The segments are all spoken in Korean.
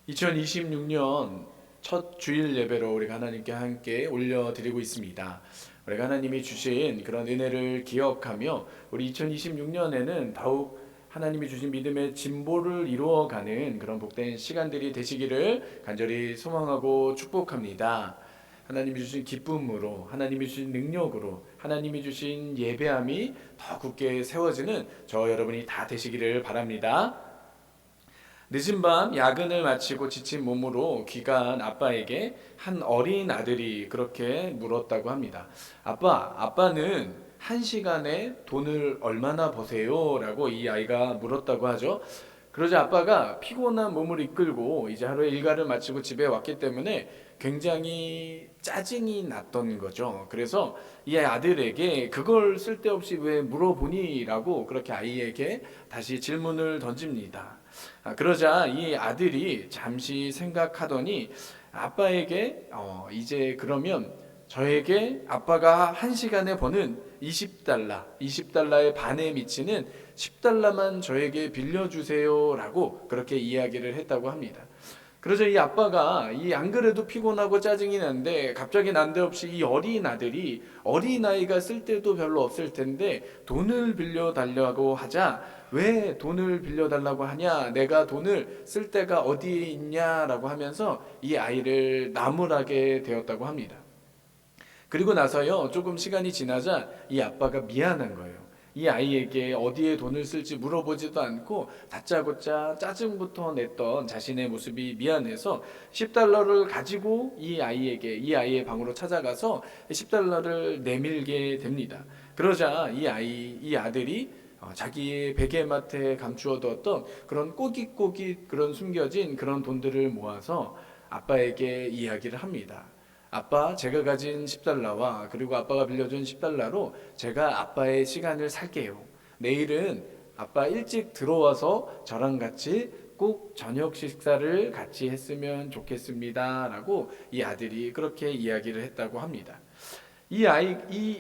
2026년 첫 주일 예배로 우리가 하나님께 함께 올려드리고 있습니다. 우리가 하나님이 주신 그런 은혜를 기억하며 우리 2026년에는 더욱 하나님이 주신 믿음의 진보를 이루어가는 그런 복된 시간들이 되시기를 간절히 소망하고 축복합니다. 하나님이 주신 기쁨으로, 하나님이 주신 능력으로, 하나님이 주신 예배함이 더 굳게 세워지는 저 여러분이 다 되시기를 바랍니다. 늦은 밤 야근을 마치고 지친 몸으로 귀가한 아빠에게 한 어린 아들이 그렇게 물었다고 합니다. 아빠는 한 시간에 돈을 얼마나 버세요? 라고 이 아이가 물었다고 하죠. 그러자 아빠가 피곤한 몸을 이끌고 이제 하루의 일과를 마치고 집에 왔기 때문에 굉장히 짜증이 났던 거죠. 그래서 이 아들에게 그걸 쓸데없이 왜 물어보니? 라고 그렇게 아이에게 다시 질문을 던집니다. 그러자 이 아들이 잠시 생각하더니 아빠에게 이제 그러면 저에게 아빠가 한 시간에 버는 20달러의 반에 미치는 10달러만 저에게 빌려주세요 라고 그렇게 이야기를 했다고 합니다. 그러자 이 아빠가 이 안 그래도 피곤하고 짜증이 나는데 갑자기 난데없이 이 어린 아들이 어린아이가 쓸 데도 별로 없을 텐데 돈을 빌려달라고 하자 왜 돈을 빌려달라고 하냐? 내가 돈을 쓸 데가 어디에 있냐라고 하면서 이 아이를 나무라게 되었다고 합니다. 그리고 나서요, 조금 시간이 지나자 이 아빠가 미안한 거예요. 이 아이에게 어디에 돈을 쓸지 물어보지도 않고 다짜고짜 짜증부터 냈던 자신의 모습이 미안해서 10달러를 가지고 이 아이의 방으로 찾아가서 10달러를 내밀게 됩니다. 그러자 이 아들이 자기의 베개맡에 감추어두었던 그런 꼬깃꼬깃 그런 숨겨진 그런 돈들을 모아서 아빠에게 이야기를 합니다. 아빠, 제가 가진 10달러와 그리고 아빠가 빌려준 10달러로 제가 아빠의 시간을 살게요. 내일은 아빠 일찍 들어와서 저랑 같이 꼭 저녁 식사를 같이 했으면 좋겠습니다. 라고 이 아들이 그렇게 이야기를 했다고 합니다. 이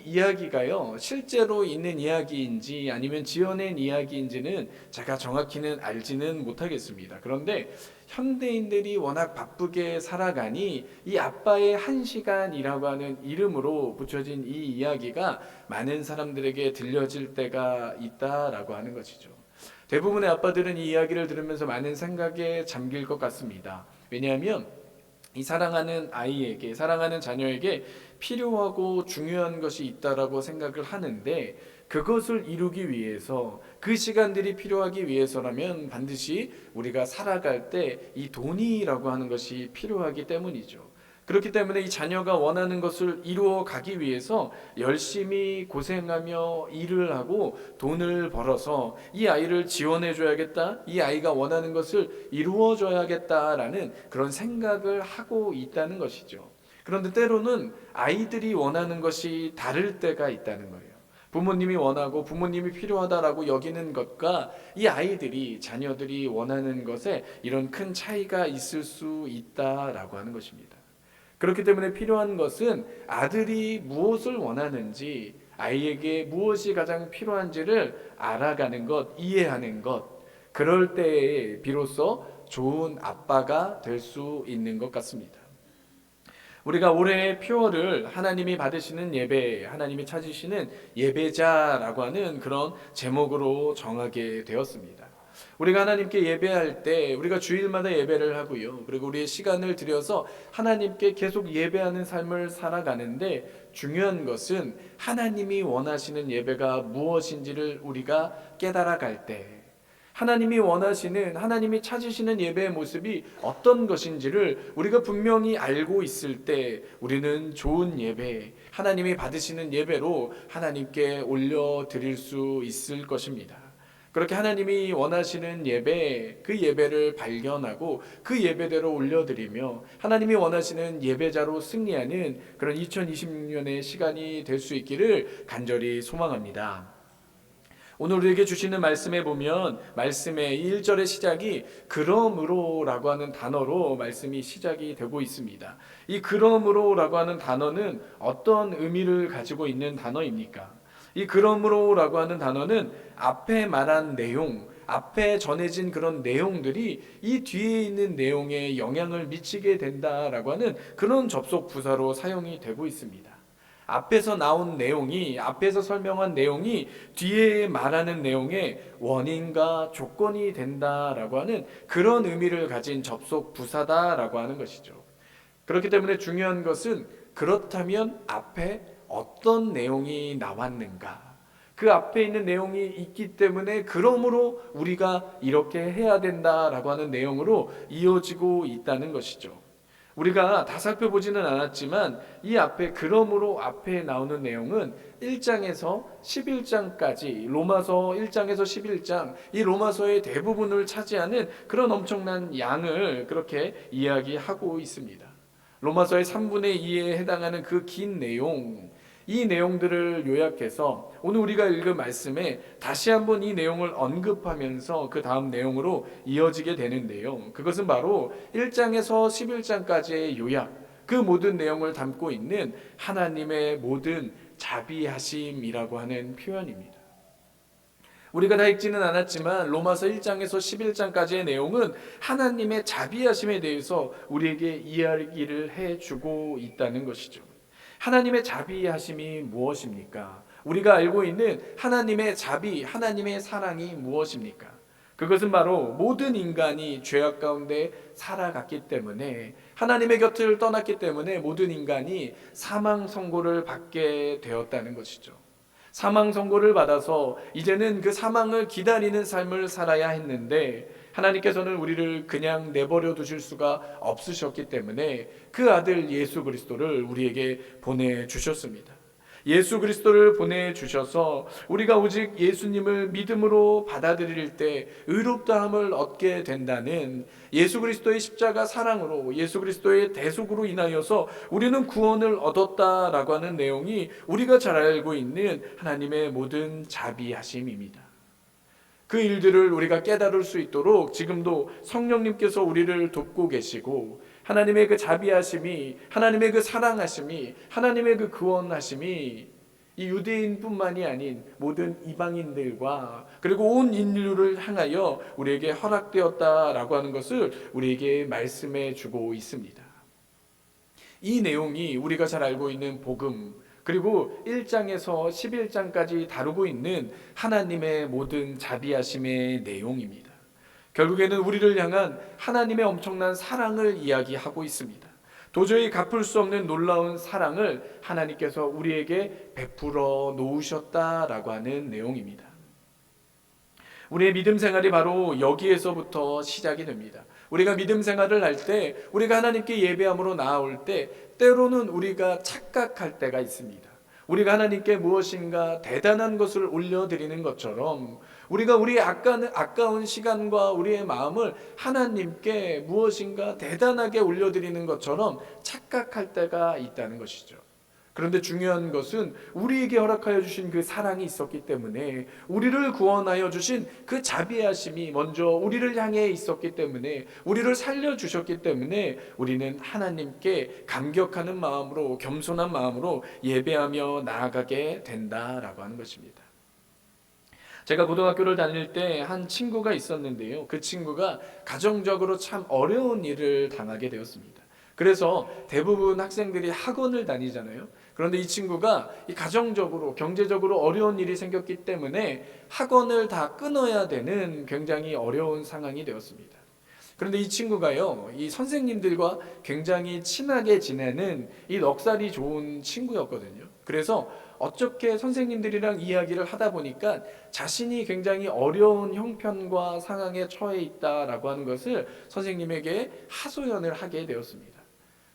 이야기가요, 실제로 있는 이야기인지 아니면 지어낸 이야기인지는 제가 정확히는 알지는 못하겠습니다. 그런데 현대인들이 워낙 바쁘게 살아가니 이 아빠의 한 시간이라고 하는 이름으로 붙여진 이 이야기가 많은 사람들에게 들려질 때가 있다라고 하는 것이죠. 대부분의 아빠들은 이 이야기를 들으면서 많은 생각에 잠길 것 같습니다. 왜냐하면 이 사랑하는 자녀에게 필요하고 중요한 것이 있다라고 생각을 하는데 그것을 이루기 위해서 그 시간들이 필요하기 위해서라면 반드시 우리가 살아갈 때 이 돈이라고 하는 것이 필요하기 때문이죠. 그렇기 때문에 이 자녀가 원하는 것을 이루어 가기 위해서 열심히 고생하며 일을 하고 돈을 벌어서 이 아이를 지원해 줘야겠다. 이 아이가 원하는 것을 이루어 줘야겠다라는 그런 생각을 하고 있다는 것이죠. 그런데 때로는 아이들이 원하는 것이 다를 때가 있다는 거예요. 부모님이 원하고 부모님이 필요하다라고 여기는 것과 이 자녀들이 원하는 것에 이런 큰 차이가 있을 수 있다라고 하는 것입니다. 그렇기 때문에 필요한 것은 아들이 무엇을 원하는지, 아이에게 무엇이 가장 필요한지를 알아가는 것, 이해하는 것. 그럴 때에 비로소 좋은 아빠가 될 수 있는 것 같습니다. 우리가 올해의 표어를 하나님이 받으시는 예배, 하나님이 찾으시는 예배자라고 하는 그런 제목으로 정하게 되었습니다. 우리가 하나님께 예배할 때 우리가 주일마다 예배를 하고요. 그리고 우리의 시간을 들여서 하나님께 계속 예배하는 삶을 살아가는데 중요한 것은 하나님이 원하시는 예배가 무엇인지를 우리가 깨달아갈 때 하나님이 찾으시는 예배의 모습이 어떤 것인지를 우리가 분명히 알고 있을 때 우리는 좋은 예배, 하나님이 받으시는 예배로 하나님께 올려드릴 수 있을 것입니다. 그렇게 하나님이 원하시는 예배, 그 예배를 발견하고 그 예배대로 올려드리며 하나님이 원하시는 예배자로 승리하는 그런 2026년의 시간이 될 수 있기를 간절히 소망합니다. 오늘 우리에게 주시는 말씀에 보면 말씀의 1절의 시작이 그러므로라고 하는 단어로 말씀이 시작이 되고 있습니다. 이 그러므로라고 하는 단어는 어떤 의미를 가지고 있는 단어입니까? 이 그러므로라고 하는 단어는 앞에 말한 내용, 앞에 전해진 그런 내용들이 이 뒤에 있는 내용에 영향을 미치게 된다라고 하는 그런 접속 부사로 사용이 되고 있습니다. 앞에서 나온 내용이, 앞에서 설명한 내용이 뒤에 말하는 내용의 원인과 조건이 된다라고 하는 그런 의미를 가진 접속 부사다라고 하는 것이죠. 그렇기 때문에 중요한 것은 그렇다면 앞에 어떤 내용이 나왔는가? 그 앞에 있는 내용이 있기 때문에 그러므로 우리가 이렇게 해야 된다라고 하는 내용으로 이어지고 있다는 것이죠. 우리가 다 살펴보지는 않았지만 이 앞에 그러므로 앞에 나오는 내용은 1장에서 11장까지 로마서 1장에서 11장 이 로마서의 대부분을 차지하는 그런 엄청난 양을 그렇게 이야기하고 있습니다. 로마서의 3분의 2에 해당하는 그 긴 내용, 이 내용들을 요약해서 오늘 우리가 읽은 말씀에 다시 한번 이 내용을 언급하면서 그 다음 내용으로 이어지게 되는데요. 그것은 바로 1장에서 11장까지의 요약, 그 모든 내용을 담고 있는 하나님의 모든 자비하심이라고 하는 표현입니다. 우리가 다 읽지는 않았지만 로마서 1장에서 11장까지의 내용은 하나님의 자비하심에 대해서 우리에게 이야기를 해주고 있다는 것이죠. 하나님의 자비하심이 무엇입니까? 우리가 알고 있는 하나님의 자비, 하나님의 사랑이 무엇입니까? 그것은 바로 모든 인간이 죄악 가운데 살아갔기 때문에 하나님의 곁을 떠났기 때문에 모든 인간이 사망 선고를 받게 되었다는 것이죠. 사망 선고를 받아서 이제는 그 사망을 기다리는 삶을 살아야 했는데 하나님께서는 우리를 그냥 내버려 두실 수가 없으셨기 때문에 그 아들 예수 그리스도를 우리에게 보내주셨습니다. 예수 그리스도를 보내주셔서 우리가 오직 예수님을 믿음으로 받아들일 때 의롭다함을 얻게 된다는 예수 그리스도의 십자가 사랑으로 예수 그리스도의 대속으로 인하여서 우리는 구원을 얻었다라고 하는 내용이 우리가 잘 알고 있는 하나님의 모든 자비하심입니다. 그 일들을 우리가 깨달을 수 있도록 지금도 성령님께서 우리를 돕고 계시고 하나님의 그 자비하심이, 하나님의 그 사랑하심이, 하나님의 그 구원하심이 이 유대인뿐만이 아닌 모든 이방인들과 그리고 온 인류를 향하여 우리에게 허락되었다라고 하는 것을 우리에게 말씀해 주고 있습니다. 이 내용이 우리가 잘 알고 있는 복음, 그리고 1장에서 11장까지 다루고 있는 하나님의 모든 자비하심의 내용입니다. 결국에는 우리를 향한 하나님의 엄청난 사랑을 이야기하고 있습니다. 도저히 갚을 수 없는 놀라운 사랑을 하나님께서 우리에게 베풀어 놓으셨다라고 하는 내용입니다. 우리의 믿음 생활이 바로 여기에서부터 시작이 됩니다. 우리가 믿음 생활을 할 때, 우리가 하나님께 예배함으로 나아올 때 때로는 우리가 착각할 때가 있습니다. 우리가 하나님께 무엇인가 대단한 것을 올려드리는 것처럼 우리가 우리의 아까운 시간과 우리의 마음을 하나님께 무엇인가 대단하게 올려드리는 것처럼 착각할 때가 있다는 것이죠. 그런데 중요한 것은 우리에게 허락하여 주신 그 사랑이 있었기 때문에 우리를 구원하여 주신 그 자비하심이 먼저 우리를 향해 있었기 때문에 우리를 살려주셨기 때문에 우리는 하나님께 감격하는 마음으로 겸손한 마음으로 예배하며 나아가게 된다라고 하는 것입니다. 제가 고등학교를 다닐 때 한 친구가 있었는데요. 그 친구가 가정적으로 참 어려운 일을 당하게 되었습니다. 그래서 대부분 학생들이 학원을 다니잖아요. 그런데 이 친구가 이 가정적으로 경제적으로 어려운 일이 생겼기 때문에 학원을 다 끊어야 되는 굉장히 어려운 상황이 되었습니다. 그런데 이 친구가요, 이 선생님들과 굉장히 친하게 지내는 이 넉살이 좋은 친구였거든요. 그래서 어떻게 선생님들이랑 이야기를 하다 보니까 자신이 굉장히 어려운 형편과 상황에 처해 있다라고 하는 것을 선생님에게 하소연을 하게 되었습니다.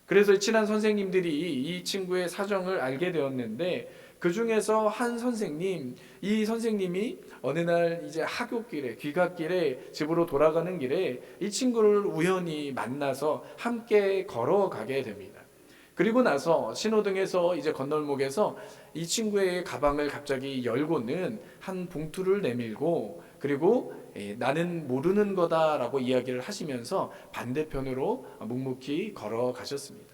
그래서 친한 선생님들이 이 친구의 사정을 알게 되었는데 그 중에서 한 선생님, 이 선생님이 어느 날 이제 하굣길에 귀갓길에 집으로 돌아가는 길에 이 친구를 우연히 만나서 함께 걸어가게 됩니다. 그리고 나서 신호등에서 이제 건널목에서 이 친구의 가방을 갑자기 열고는 한 봉투를 내밀고 그리고 나는 모르는 거다라고 이야기를 하시면서 반대편으로 묵묵히 걸어가셨습니다.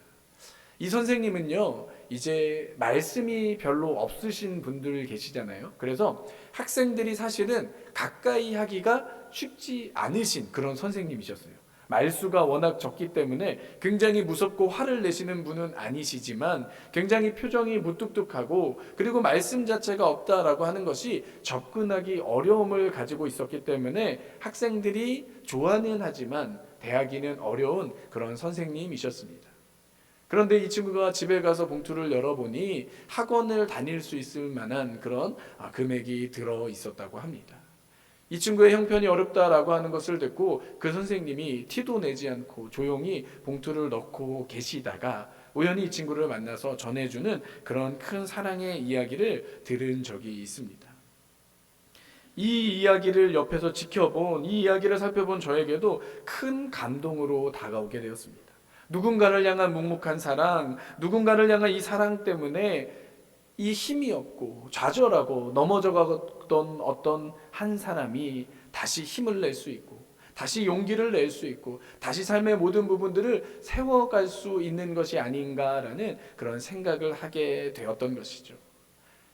이 선생님은요, 이제 말씀이 별로 없으신 분들 계시잖아요. 그래서 학생들이 사실은 가까이 하기가 쉽지 않으신 그런 선생님이셨어요. 말수가 워낙 적기 때문에 굉장히 무섭고 화를 내시는 분은 아니시지만 굉장히 표정이 무뚝뚝하고 그리고 말씀 자체가 없다라고 하는 것이 접근하기 어려움을 가지고 있었기 때문에 학생들이 좋아는 하지만 대하기는 어려운 그런 선생님이셨습니다. 그런데 이 친구가 집에 가서 봉투를 열어보니 학원을 다닐 수 있을 만한 그런 금액이 들어 있었다고 합니다. 이 친구의 형편이 어렵다라고 하는 것을 듣고 그 선생님이 티도 내지 않고 조용히 봉투를 넣고 계시다가 우연히 이 친구를 만나서 전해주는 그런 큰 사랑의 이야기를 들은 적이 있습니다. 이 이야기를 옆에서 지켜본, 이 이야기를 살펴본 저에게도 큰 감동으로 다가오게 되었습니다. 누군가를 향한 묵묵한 사랑, 누군가를 향한 이 사랑 때문에 이 힘이 없고 좌절하고 넘어져 가던 어떤 한 사람이 다시 힘을 낼 수 있고 다시 용기를 낼 수 있고 다시 삶의 모든 부분들을 세워갈 수 있는 것이 아닌가라는 그런 생각을 하게 되었던 것이죠.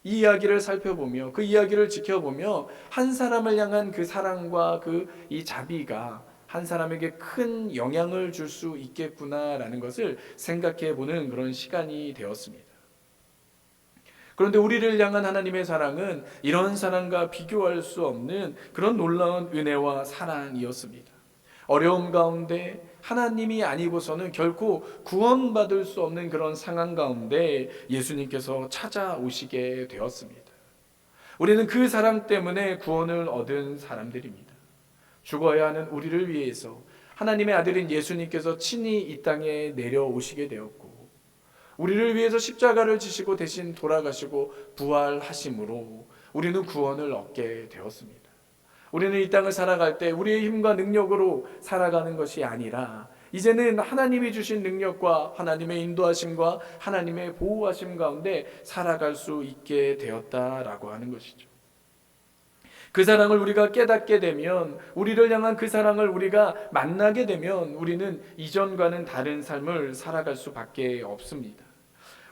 이 이야기를 살펴보며 그 이야기를 지켜보며 한 사람을 향한 그 사랑과 그 이 자비가 한 사람에게 큰 영향을 줄 수 있겠구나라는 것을 생각해 보는 그런 시간이 되었습니다. 그런데 우리를 향한 하나님의 사랑은 이런 사랑과 비교할 수 없는 그런 놀라운 은혜와 사랑이었습니다. 어려움 가운데 하나님이 아니고서는 결코 구원받을 수 없는 그런 상황 가운데 예수님께서 찾아오시게 되었습니다. 우리는 그 사랑 때문에 구원을 얻은 사람들입니다. 죽어야 하는 우리를 위해서 하나님의 아들인 예수님께서 친히 이 땅에 내려오시게 되었고 우리를 위해서 십자가를 지시고 대신 돌아가시고 부활하심으로 우리는 구원을 얻게 되었습니다. 우리는 이 땅을 살아갈 때 우리의 힘과 능력으로 살아가는 것이 아니라 이제는 하나님이 주신 능력과 하나님의 인도하심과 하나님의 보호하심 가운데 살아갈 수 있게 되었다라고 하는 것이죠. 그 사랑을 우리가 깨닫게 되면, 우리를 향한 그 사랑을 우리가 만나게 되면 우리는 이전과는 다른 삶을 살아갈 수밖에 없습니다.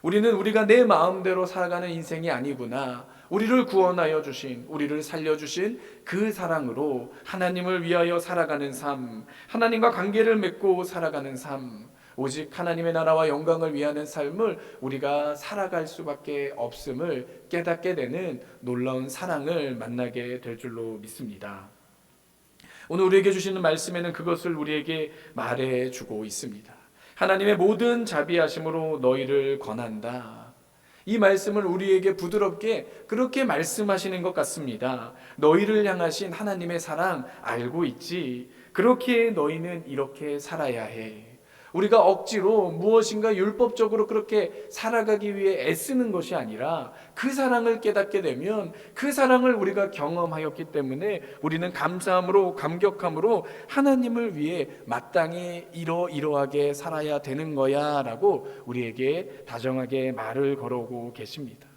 우리는 우리가 내 마음대로 살아가는 인생이 아니구나, 우리를 구원하여 주신, 우리를 살려주신 그 사랑으로 하나님을 위하여 살아가는 삶, 하나님과 관계를 맺고 살아가는 삶, 오직 하나님의 나라와 영광을 위하는 삶을 우리가 살아갈 수밖에 없음을 깨닫게 되는 놀라운 사랑을 만나게 될 줄로 믿습니다. 오늘 우리에게 주시는 말씀에는 그것을 우리에게 말해주고 있습니다. 하나님의 모든 자비하심으로 너희를 권한다. 이 말씀을 우리에게 부드럽게 그렇게 말씀하시는 것 같습니다. 너희를 향하신 하나님의 사랑 알고 있지? 그렇게 너희는 이렇게 살아야 해. 우리가 억지로 무엇인가 율법적으로 그렇게 살아가기 위해 애쓰는 것이 아니라 그 사랑을 깨닫게 되면 그 사랑을 우리가 경험하였기 때문에 우리는 감사함으로 감격함으로 하나님을 위해 마땅히 이러이러하게 살아야 되는 거야 라고 우리에게 다정하게 말을 걸어오고 계십니다.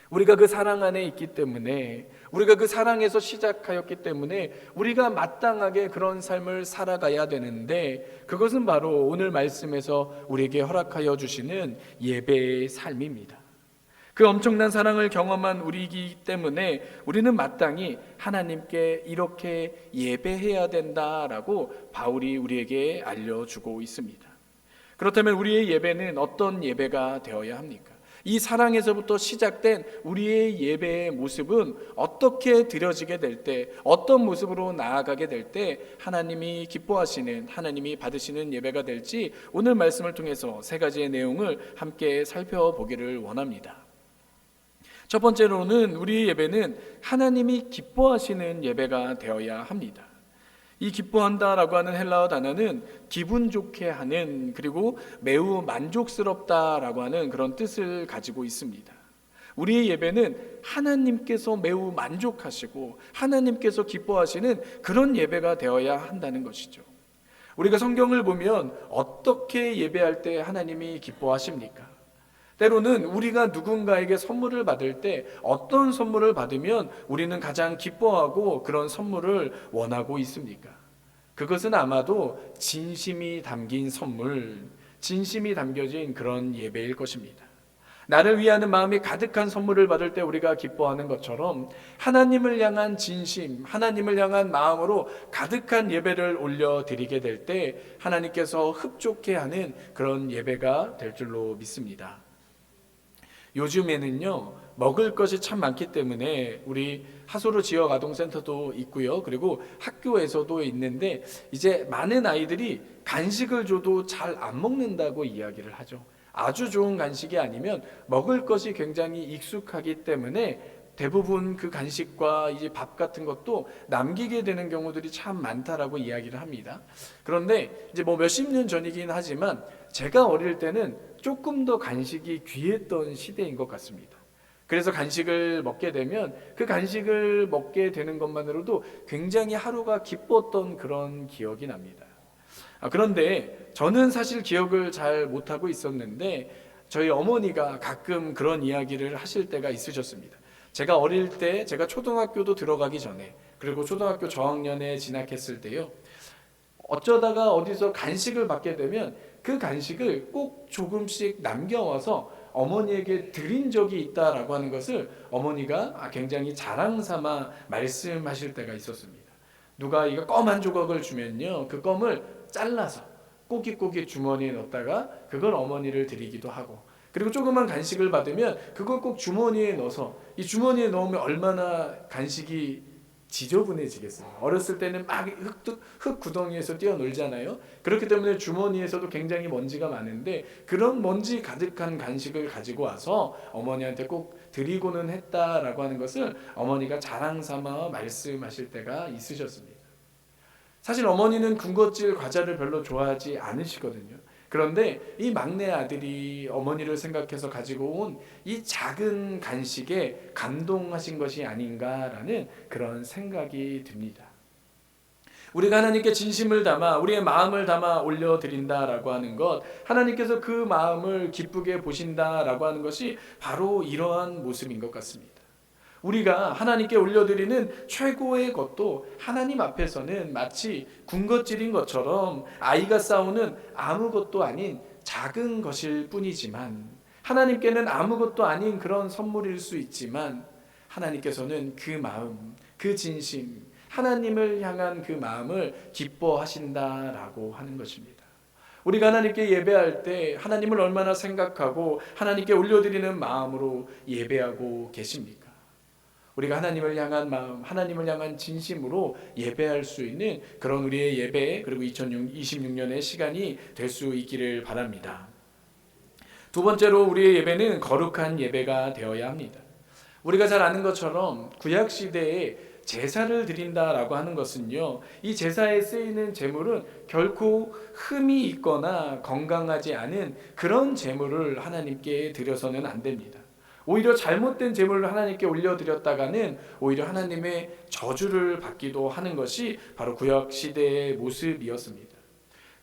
우리가 그 사랑 안에 있기 때문에, 우리가 그 사랑에서 시작하였기 때문에 우리가 마땅하게 그런 삶을 살아가야 되는데, 그것은 바로 오늘 말씀에서 우리에게 허락하여 주시는 예배의 삶입니다. 그 엄청난 사랑을 경험한 우리이기 때문에 우리는 마땅히 하나님께 이렇게 예배해야 된다라고 바울이 우리에게 알려주고 있습니다. 그렇다면 우리의 예배는 어떤 예배가 되어야 합니까? 이 사랑에서부터 시작된 우리의 예배의 모습은 어떻게 드려지게 될 때, 어떤 모습으로 나아가게 될 때 하나님이 기뻐하시는, 하나님이 받으시는 예배가 될지 오늘 말씀을 통해서 세 가지의 내용을 함께 살펴보기를 원합니다. 첫 번째로는 우리의 예배는 하나님이 기뻐하시는 예배가 되어야 합니다. 이 기뻐한다라고 하는 헬라어 단어는 기분 좋게 하는, 그리고 매우 만족스럽다라고 하는 그런 뜻을 가지고 있습니다. 우리의 예배는 하나님께서 매우 만족하시고 하나님께서 기뻐하시는 그런 예배가 되어야 한다는 것이죠. 우리가 성경을 보면 어떻게 예배할 때 하나님이 기뻐하십니까? 때로는 우리가 누군가에게 선물을 받을 때 어떤 선물을 받으면 우리는 가장 기뻐하고 그런 선물을 원하고 있습니까? 그것은 아마도 진심이 담긴 선물, 진심이 담겨진 그런 예배일 것입니다. 나를 위하는 마음이 가득한 선물을 받을 때 우리가 기뻐하는 것처럼 하나님을 향한 진심, 하나님을 향한 마음으로 가득한 예배를 올려드리게 될 때 하나님께서 흡족해 하는 그런 예배가 될 줄로 믿습니다. 요즘에는요, 먹을 것이 참 많기 때문에 우리 하소로 지역 아동센터도 있고요. 그리고 학교에서도 있는데 이제 많은 아이들이 간식을 줘도 잘 안 먹는다고 이야기를 하죠. 아주 좋은 간식이 아니면 먹을 것이 굉장히 익숙하기 때문에 대부분 그 간식과 이제 밥 같은 것도 남기게 되는 경우들이 참 많다라고 이야기를 합니다. 그런데 이제 뭐 몇십 년 전이긴 하지만 제가 어릴 때는 조금 더 간식이 귀했던 시대인 것 같습니다. 그래서 간식을 먹게 되면 그 간식을 먹게 되는 것만으로도 굉장히 하루가 기뻤던 그런 기억이 납니다. 그런데 저는 사실 기억을 잘 못하고 있었는데 저희 어머니가 가끔 그런 이야기를 하실 때가 있으셨습니다. 제가 어릴 때, 제가 초등학교도 들어가기 전에, 그리고 초등학교 저학년에 진학했을 때요, 어쩌다가 어디서 간식을 받게 되면 그 간식을 꼭 조금씩 남겨와서 어머니에게 드린 적이 있다라고 하는 것을 어머니가 굉장히 자랑 삼아 말씀하실 때가 있었습니다. 누가 이거 껌 한 조각을 주면요, 그 껌을 잘라서 꼬깃꼬깃 주머니에 넣었다가 그걸 어머니를 드리기도 하고, 그리고 조그만 간식을 받으면 그걸 꼭 주머니에 넣어서, 이 주머니에 넣으면 얼마나 간식이 지저분해지겠어요. 어렸을 때는 막 흙 구덩이에서 뛰어놀잖아요. 그렇기 때문에 주머니에서도 굉장히 먼지가 많은데 그런 먼지 가득한 간식을 가지고 와서 어머니한테 꼭 드리고는 했다라고 하는 것을 어머니가 자랑 삼아 말씀하실 때가 있으셨습니다. 사실 어머니는 군것질 과자를 별로 좋아하지 않으시거든요. 그런데 이 막내 아들이 어머니를 생각해서 가지고 온 이 작은 간식에 감동하신 것이 아닌가라는 그런 생각이 듭니다. 우리가 하나님께 진심을 담아 우리의 마음을 담아 올려드린다라고 하는 것, 하나님께서 그 마음을 기쁘게 보신다라고 하는 것이 바로 이러한 모습인 것 같습니다. 우리가 하나님께 올려드리는 최고의 것도 하나님 앞에서는 마치 군것질인 것처럼 아이가 싸우는 아무것도 아닌 작은 것일 뿐이지만, 하나님께는 아무것도 아닌 그런 선물일 수 있지만 하나님께서는 그 마음, 그 진심, 하나님을 향한 그 마음을 기뻐하신다라고 하는 것입니다. 우리가 하나님께 예배할 때 하나님을 얼마나 생각하고 하나님께 올려드리는 마음으로 예배하고 계십니까? 우리가 하나님을 향한 마음, 하나님을 향한 진심으로 예배할 수 있는 그런 우리의 예배, 그리고 2026년의 시간이 될 수 있기를 바랍니다. 두 번째로 우리의 예배는 거룩한 예배가 되어야 합니다. 우리가 잘 아는 것처럼 구약 시대에 제사를 드린다라고 하는 것은요, 이 제사에 쓰이는 제물은 결코 흠이 있거나 건강하지 않은 그런 제물을 하나님께 드려서는 안 됩니다. 오히려 잘못된 제물을 하나님께 올려드렸다가는 오히려 하나님의 저주를 받기도 하는 것이 바로 구약 시대의 모습이었습니다.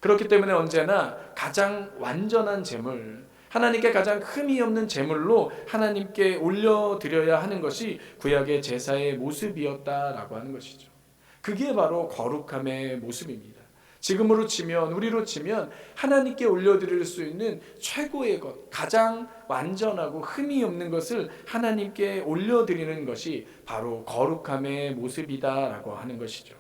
그렇기 때문에 언제나 가장 완전한 제물, 하나님께 가장 흠이 없는 제물로 하나님께 올려드려야 하는 것이 구약의 제사의 모습이었다라고 하는 것이죠. 그게 바로 거룩함의 모습입니다. 지금으로 치면, 우리로 치면 하나님께 올려드릴 수 있는 최고의 것, 가장 완전하고 흠이 없는 것을 하나님께 올려드리는 것이 바로 거룩함의 모습이다라고 하는 것이죠.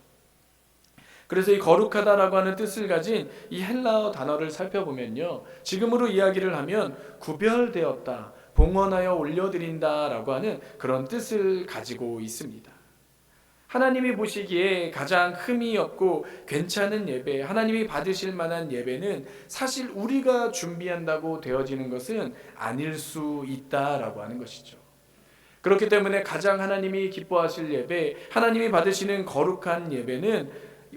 그래서 이 거룩하다라고 하는 뜻을 가진 이 헬라어 단어를 살펴보면요, 지금으로 이야기를 하면 구별되었다, 봉헌하여 올려드린다라고 하는 그런 뜻을 가지고 있습니다. 하나님이 보시기에 가장 흠이 없고 괜찮은 예배, 하나님이 받으실 만한 예배는 사실 우리가 준비한다고 되어지는 것은 아닐 수 있다라고 하는 것이죠. 그렇기 때문에 가장 하나님이 기뻐하실 예배, 하나님이 받으시는 거룩한 예배는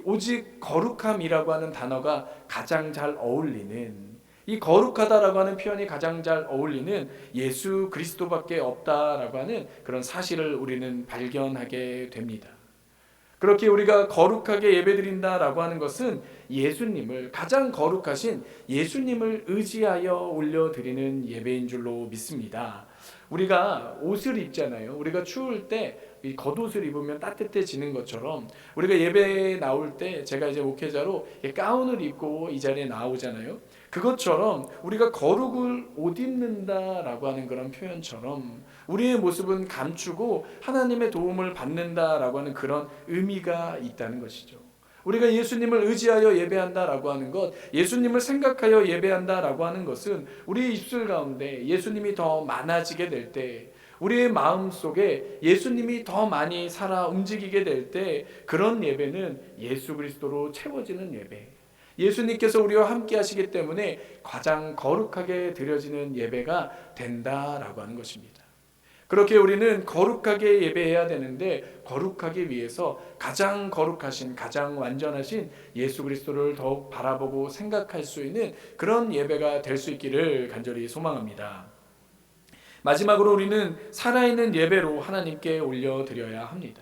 오직 거룩함이라고 하는 단어가 가장 잘 어울리는, 이 거룩하다라고 하는 표현이 가장 잘 어울리는 예수 그리스도밖에 없다라고 하는 그런 사실을 우리는 발견하게 됩니다. 그렇게 우리가 거룩하게 예배드린다라고 하는 것은 예수님을, 가장 거룩하신 예수님을 의지하여 올려드리는 예배인 줄로 믿습니다. 우리가 옷을 입잖아요. 우리가 추울 때 이 겉옷을 입으면 따뜻해지는 것처럼 우리가 예배에 나올 때 제가 이제 목회자로 가운을 입고 이 자리에 나오잖아요. 그것처럼 우리가 거룩을 옷 입는다라고 하는 그런 표현처럼 우리의 모습은 감추고 하나님의 도움을 받는다라고 하는 그런 의미가 있다는 것이죠. 우리가 예수님을 의지하여 예배한다라고 하는 것, 예수님을 생각하여 예배한다라고 하는 것은 우리의 입술 가운데 예수님이 더 많아지게 될 때, 우리의 마음 속에 예수님이 더 많이 살아 움직이게 될 때, 그런 예배는 예수 그리스도로 채워지는 예배, 예수님께서 우리와 함께 하시기 때문에 가장 거룩하게 드려지는 예배가 된다라고 하는 것입니다. 그렇게 우리는 거룩하게 예배해야 되는데, 거룩하기 위해서 가장 거룩하신, 가장 완전하신 예수 그리스도를 더욱 바라보고 생각할 수 있는 그런 예배가 될 수 있기를 간절히 소망합니다. 마지막으로 우리는 살아있는 예배로 하나님께 올려드려야 합니다.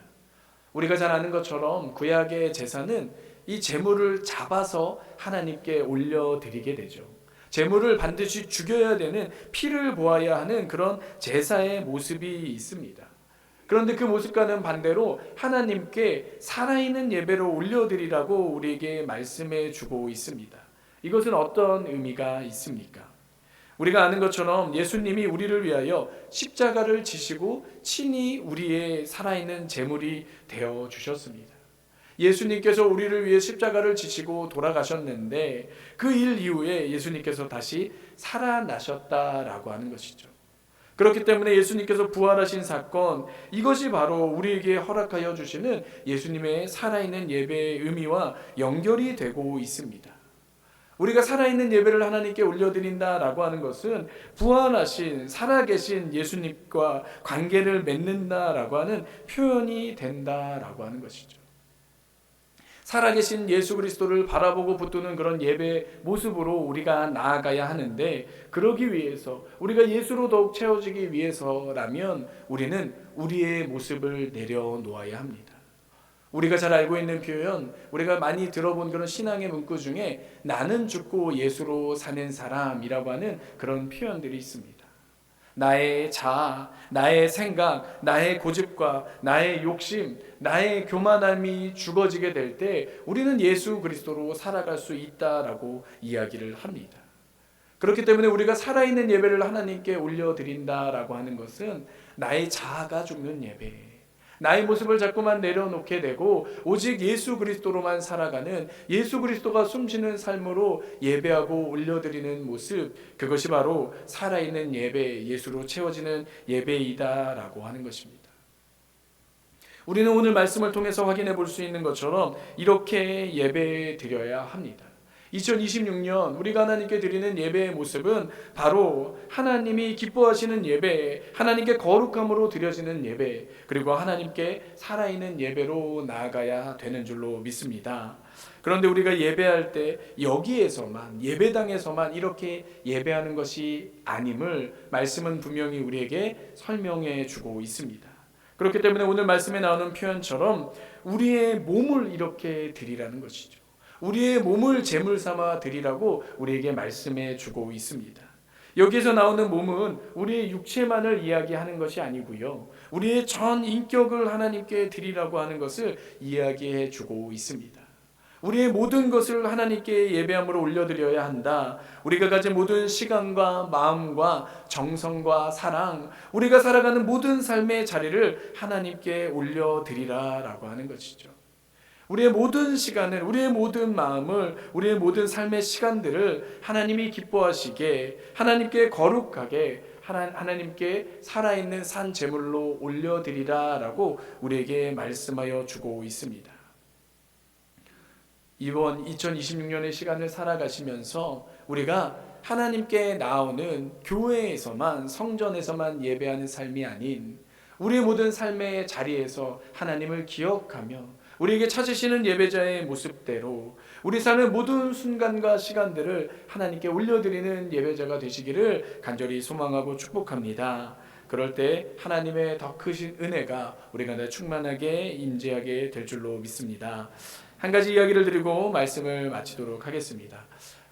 우리가 잘 아는 것처럼 구약의 제사는 이 제물을 잡아서 하나님께 올려드리게 되죠. 제물을 반드시 죽여야 되는, 피를 보아야 하는 그런 제사의 모습이 있습니다. 그런데 그 모습과는 반대로 하나님께 살아있는 예배로 올려드리라고 우리에게 말씀해 주고 있습니다. 이것은 어떤 의미가 있습니까? 우리가 아는 것처럼 예수님이 우리를 위하여 십자가를 지시고 친히 우리의 살아있는 제물이 되어 주셨습니다. 예수님께서 우리를 위해 십자가를 지시고 돌아가셨는데 그 일 이후에 예수님께서 다시 살아나셨다라고 하는 것이죠. 그렇기 때문에 예수님께서 부활하신 사건, 이것이 바로 우리에게 허락하여 주시는 예수님의 살아있는 예배의 의미와 연결이 되고 있습니다. 우리가 살아있는 예배를 하나님께 올려드린다라고 하는 것은 부활하신, 살아계신 예수님과 관계를 맺는다라고 하는 표현이 된다라고 하는 것이죠. 살아계신 예수 그리스도를 바라보고 붙드는 그런 예배 모습으로 우리가 나아가야 하는데, 그러기 위해서, 우리가 예수로 더욱 채워지기 위해서라면 우리는 우리의 모습을 내려놓아야 합니다. 우리가 잘 알고 있는 표현, 우리가 많이 들어본 그런 신앙의 문구 중에 나는 죽고 예수로 사는 사람이라고 하는 그런 표현들이 있습니다. 나의 자아, 나의 생각, 나의 고집과 나의 욕심, 나의 교만함이 죽어지게 될 때 우리는 예수 그리스도로 살아갈 수 있다라고 이야기를 합니다. 그렇기 때문에 우리가 살아있는 예배를 하나님께 올려드린다라고 하는 것은 나의 자아가 죽는 예배, 나의 모습을 자꾸만 내려놓게 되고 오직 예수 그리스도로만 살아가는, 예수 그리스도가 숨쉬는 삶으로 예배하고 올려드리는 모습, 그것이 바로 살아있는 예배, 예수로 채워지는 예배이다라고 하는 것입니다. 우리는 오늘 말씀을 통해서 확인해 볼 수 있는 것처럼 이렇게 예배 드려야 합니다. 2026년 우리가 하나님께 드리는 예배의 모습은 바로 하나님이 기뻐하시는 예배, 하나님께 거룩함으로 드려지는 예배, 그리고 하나님께 살아있는 예배로 나아가야 되는 줄로 믿습니다. 그런데 우리가 예배할 때 여기에서만, 예배당에서만 이렇게 예배하는 것이 아님을 말씀은 분명히 우리에게 설명해 주고 있습니다. 그렇기 때문에 오늘 말씀에 나오는 표현처럼 우리의 몸을 이렇게 드리라는 것이죠. 우리의 몸을 제물 삼아 드리라고 우리에게 말씀해 주고 있습니다. 여기에서 나오는 몸은 우리의 육체만을 이야기하는 것이 아니고요, 우리의 전 인격을 하나님께 드리라고 하는 것을 이야기해 주고 있습니다. 우리의 모든 것을 하나님께 예배함으로 올려드려야 한다. 우리가 가진 모든 시간과 마음과 정성과 사랑, 우리가 살아가는 모든 삶의 자리를 하나님께 올려드리라라고 하는 것이죠. 우리의 모든 시간을, 우리의 모든 마음을, 우리의 모든 삶의 시간들을 하나님이 기뻐하시게, 하나님께 거룩하게, 하나님께 살아있는 산 제물로 올려드리라라고 우리에게 말씀하여 주고 있습니다. 이번 2026년의 시간을 살아가시면서 우리가 하나님께 나오는 교회에서만, 성전에서만 예배하는 삶이 아닌 우리의 모든 삶의 자리에서 하나님을 기억하며 우리에게 찾으시는 예배자의 모습대로 우리 삶의 모든 순간과 시간들을 하나님께 올려드리는 예배자가 되시기를 간절히 소망하고 축복합니다. 그럴 때 하나님의 더 크신 은혜가 우리 가운데 충만하게 임재하게 될 줄로 믿습니다. 한 가지 이야기를 드리고 말씀을 마치도록 하겠습니다.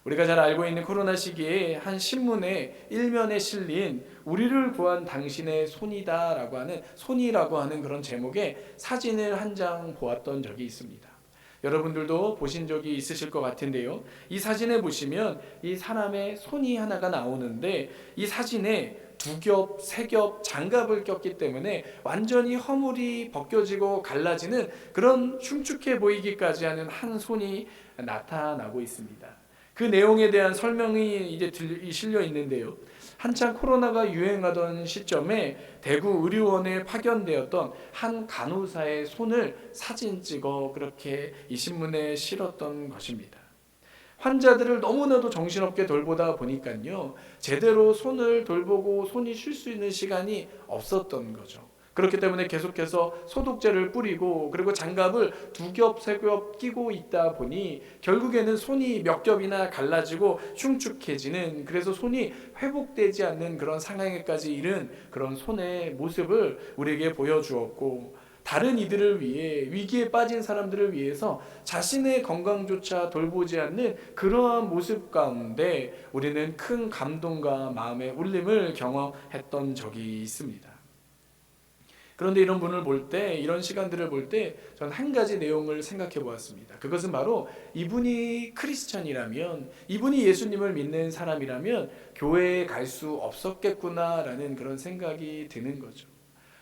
우리가 잘 알고 있는 코로나 시기에 한 신문의 일면에 실린 우리를 구한 당신의 손이다라고 하는 손이라고 하는 그런 제목의 사진을 한 장 보았던 적이 있습니다. 여러분들도 보신 적이 있으실 것 같은데요. 이 사진에 보시면 이 사람의 손이 하나가 나오는데 이 사진에 두 겹, 세 겹 장갑을 꼈기 때문에 완전히 허물이 벗겨지고 갈라지는 그런 흉측해 보이기까지 하는 한 손이 나타나고 있습니다. 그 내용에 대한 설명이 이제 실려 있는데요. 한창 코로나가 유행하던 시점에 대구 의료원에 파견되었던 한 간호사의 손을 사진 찍어 그렇게 이 신문에 실었던 것입니다. 환자들을 너무나도 정신없게 돌보다 보니까요, 제대로 손을 돌보고 손이 쉴 수 있는 시간이 없었던 거죠. 그렇기 때문에 계속해서 소독제를 뿌리고 그리고 장갑을 두 겹, 세 겹 끼고 있다 보니 결국에는 손이 몇 겹이나 갈라지고 흉측해지는, 그래서 손이 회복되지 않는 그런 상황에까지 이른 그런 손의 모습을 우리에게 보여주었고, 다른 이들을 위해, 위기에 빠진 사람들을 위해서 자신의 건강조차 돌보지 않는 그러한 모습 가운데 우리는 큰 감동과 마음의 울림을 경험했던 적이 있습니다. 그런데 이런 분을 볼 때, 이런 시간들을 볼 때 저는 한 가지 내용을 생각해 보았습니다. 그것은 바로 이분이 크리스찬이라면, 이분이 예수님을 믿는 사람이라면 교회에 갈 수 없었겠구나라는 그런 생각이 드는 거죠.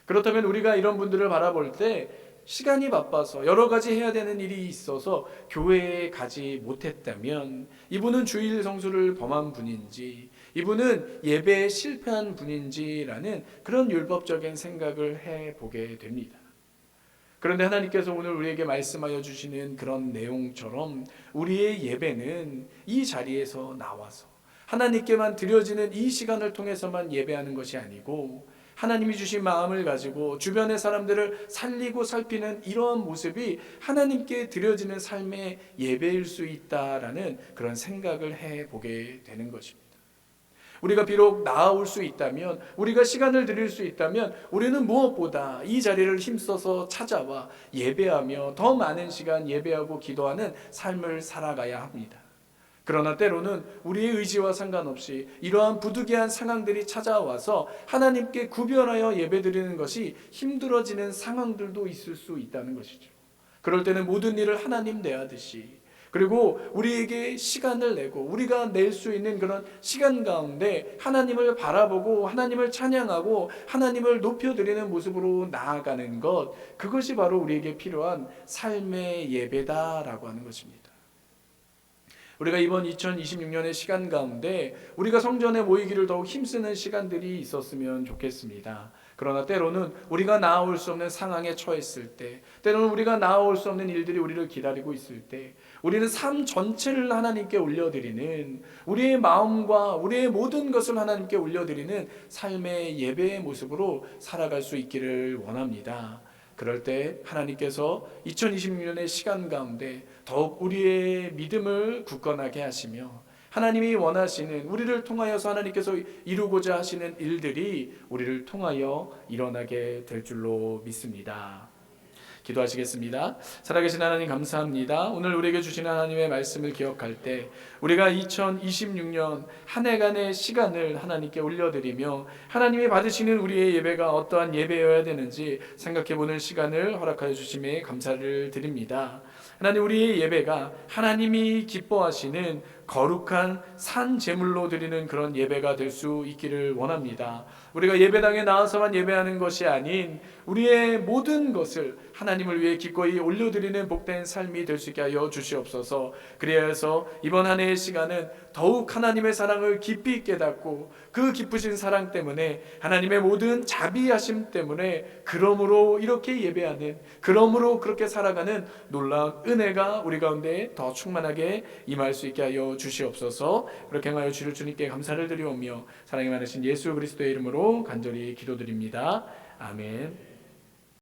그렇다면 우리가 이런 분들을 바라볼 때 시간이 바빠서 여러 가지 해야 되는 일이 있어서 교회에 가지 못했다면 이분은 주일 성수를 범한 분인지, 이분은 예배에 실패한 분인지라는 그런 율법적인 생각을 해보게 됩니다. 그런데 하나님께서 오늘 우리에게 말씀하여 주시는 그런 내용처럼 우리의 예배는 이 자리에서 나와서 하나님께만 드려지는 이 시간을 통해서만 예배하는 것이 아니고, 하나님이 주신 마음을 가지고 주변의 사람들을 살리고 살피는 이러한 모습이 하나님께 드려지는 삶의 예배일 수 있다라는 그런 생각을 해보게 되는 것입니다. 우리가 비록 나아올 수 있다면, 우리가 시간을 드릴 수 있다면 우리는 무엇보다 이 자리를 힘써서 찾아와 예배하며 더 많은 시간 예배하고 기도하는 삶을 살아가야 합니다. 그러나 때로는 우리의 의지와 상관없이 이러한 부득이한 상황들이 찾아와서 하나님께 구별하여 예배드리는 것이 힘들어지는 상황들도 있을 수 있다는 것이죠. 그럴 때는 모든 일을 하나님 대하듯이, 그리고 우리에게 시간을 내고 우리가 낼 수 있는 그런 시간 가운데 하나님을 바라보고 하나님을 찬양하고 하나님을 높여드리는 모습으로 나아가는 것, 그것이 바로 우리에게 필요한 삶의 예배다라고 하는 것입니다. 우리가 이번 2026년의 시간 가운데 우리가 성전에 모이기를 더욱 힘쓰는 시간들이 있었으면 좋겠습니다. 그러나 때로는 우리가 나아올 수 없는 상황에 처했을 때, 때로는 우리가 나아올 수 없는 일들이 우리를 기다리고 있을 때, 우리는 삶 전체를 하나님께 올려드리는, 우리의 마음과 우리의 모든 것을 하나님께 올려드리는 삶의 예배의 모습으로 살아갈 수 있기를 원합니다. 그럴 때 하나님께서 2026년의 시간 가운데 더욱 우리의 믿음을 굳건하게 하시며, 하나님이 원하시는, 우리를 통하여서 하나님께서 이루고자 하시는 일들이 우리를 통하여 일어나게 될 줄로 믿습니다. 기도하시겠습니다. 살아계신 하나님 감사합니다. 오늘 우리에게 주시는 하나님의 말씀을 기억할 때 우리가 2026년 한 해간의 시간을 하나님께 올려드리며 하나님이 받으시는 우리의 예배가 어떠한 예배여야 되는지 생각해보는 시간을 허락하여 주심에 감사를 드립니다. 하나님, 우리의 예배가 하나님이 기뻐하시는 거룩한 산 제물로 드리는 그런 예배가 될 수 있기를 원합니다. 우리가 예배당에 나와서만 예배하는 것이 아닌 우리의 모든 것을 하나님을 위해 기꺼이 올려드리는 복된 삶이 될 수 있게 하여 주시옵소서. 그래야 해서 이번 한 해의 시간은 더욱 하나님의 사랑을 깊이 깨닫고 그 기쁘신 사랑 때문에, 하나님의 모든 자비하심 때문에, 그러므로 이렇게 예배하는, 그러므로 그렇게 살아가는 놀라운 은혜가 우리 가운데 더 충만하게 임할 수 있게 하여 주시옵소서. 그렇게 행하여 주실 주님께 감사를 드리오며 사랑이 많으신 예수 그리스도의 이름으로 간절히 기도드립니다. 아멘.